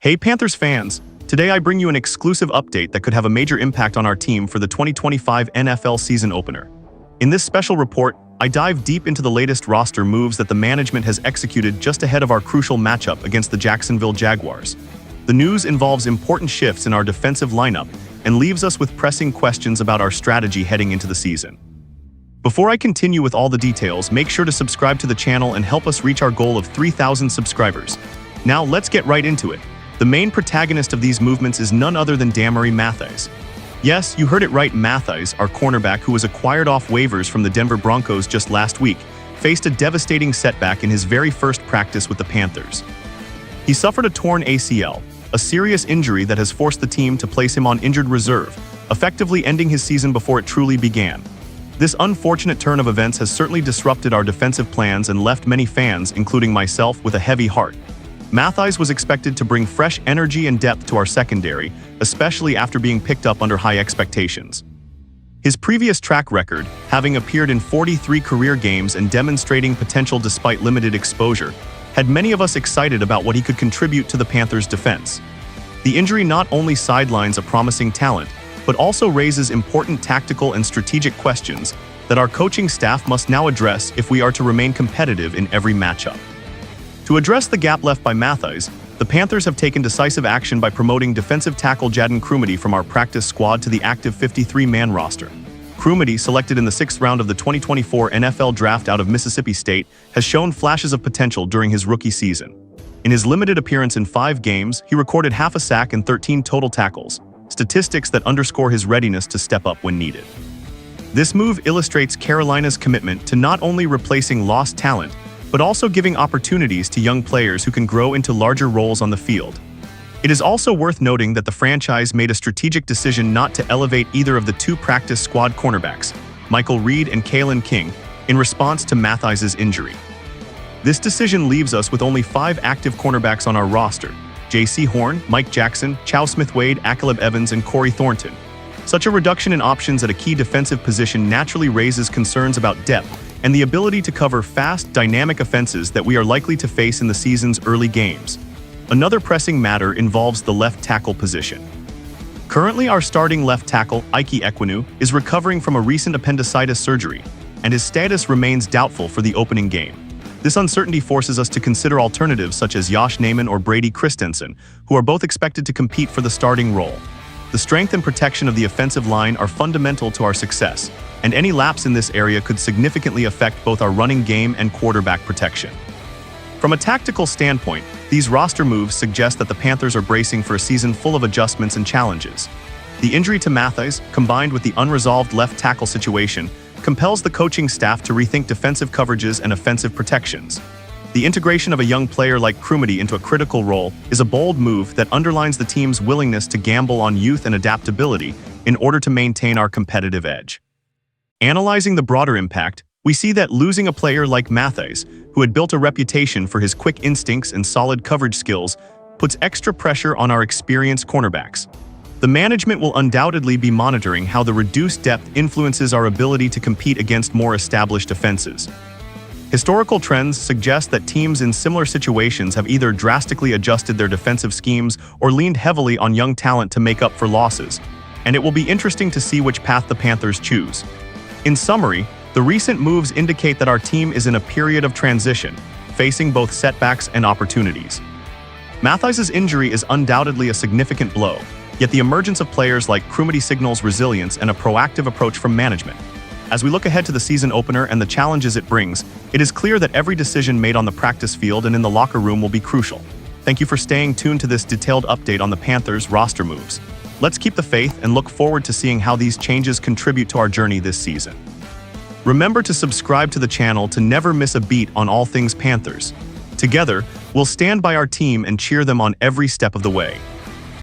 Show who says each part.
Speaker 1: Hey Panthers fans! Today I bring you an exclusive update that could have a major impact on our team for the 2025 NFL season opener. In this special report, I dive deep into the latest roster moves that the management has executed just ahead of our crucial matchup against the Jacksonville Jaguars. The news involves important shifts in our defensive lineup and leaves us with pressing questions about our strategy heading into the season. Before I continue with all the details, make sure to subscribe to the channel and help us reach our goal of 3,000 subscribers. Now let's get right into it. The main protagonist of these movements is none other than Damarri Mathis. Yes, you heard it right, Mathis, our cornerback who was acquired off waivers from the Denver Broncos just last week, faced a devastating setback in his very first practice with the Panthers. He suffered a torn ACL, a serious injury that has forced the team to place him on injured reserve, effectively ending his season before it truly began. This unfortunate turn of events has certainly disrupted our defensive plans and left many fans, including myself, with a heavy heart. Mathis was expected to bring fresh energy and depth to our secondary, especially after being picked up under high expectations. His previous track record, having appeared in 43 career games and demonstrating potential despite limited exposure, had many of us excited about what he could contribute to the Panthers' defense. The injury not only sidelines a promising talent, but also raises important tactical and strategic questions that our coaching staff must now address if we are to remain competitive in every matchup. To address the gap left by Mathis, the Panthers have taken decisive action by promoting defensive tackle Jaden Crumedy from our practice squad to the active 53-man roster. Crumedy, selected in the 6th round of the 2024 NFL Draft out of Mississippi State, has shown flashes of potential during his rookie season. In his limited appearance in 5 games, he recorded half a sack and 13 total tackles, statistics that underscore his readiness to step up when needed. This move illustrates Carolina's commitment to not only replacing lost talent, but also giving opportunities to young players who can grow into larger roles on the field. It is also worth noting that the franchise made a strategic decision not to elevate either of the 2 practice squad cornerbacks, Michael Reed and Kalen King, in response to Mathis's injury. This decision leaves us with only 5 active cornerbacks on our roster: J.C. Horn, Mike Jackson, Chow Smith-Wade, Akaleb Evans, and Corey Thornton. Such a reduction in options at a key defensive position naturally raises concerns about depth and the ability to cover fast, dynamic offenses that we are likely to face in the season's early games. Another pressing matter involves the left tackle position. Currently, our starting left tackle, Ike Ekwonu, is recovering from a recent appendicitis surgery, and his status remains doubtful for the opening game. This uncertainty forces us to consider alternatives such as Josh Naaman or Brady Christensen, who are both expected to compete for the starting role. The strength and protection of the offensive line are fundamental to our success, and any lapse in this area could significantly affect both our running game and quarterback protection. From a tactical standpoint, these roster moves suggest that the Panthers are bracing for a season full of adjustments and challenges. The injury to Mathis, combined with the unresolved left tackle situation, compels the coaching staff to rethink defensive coverages and offensive protections. The integration of a young player like Crumedy into a critical role is a bold move that underlines the team's willingness to gamble on youth and adaptability in order to maintain our competitive edge. Analyzing the broader impact, we see that losing a player like Mathis, who had built a reputation for his quick instincts and solid coverage skills, puts extra pressure on our experienced cornerbacks. The management will undoubtedly be monitoring how the reduced depth influences our ability to compete against more established defenses. Historical trends suggest that teams in similar situations have either drastically adjusted their defensive schemes or leaned heavily on young talent to make up for losses, and it will be interesting to see which path the Panthers choose. In summary, the recent moves indicate that our team is in a period of transition, facing both setbacks and opportunities. Mathis's injury is undoubtedly a significant blow, yet the emergence of players like Crumedy signals resilience and a proactive approach from management. As we look ahead to the season opener and the challenges it brings, it is clear that every decision made on the practice field and in the locker room will be crucial. Thank you for staying tuned to this detailed update on the Panthers' roster moves. Let's keep the faith and look forward to seeing how these changes contribute to our journey this season. Remember to subscribe to the channel to never miss a beat on all things Panthers. Together, we'll stand by our team and cheer them on every step of the way.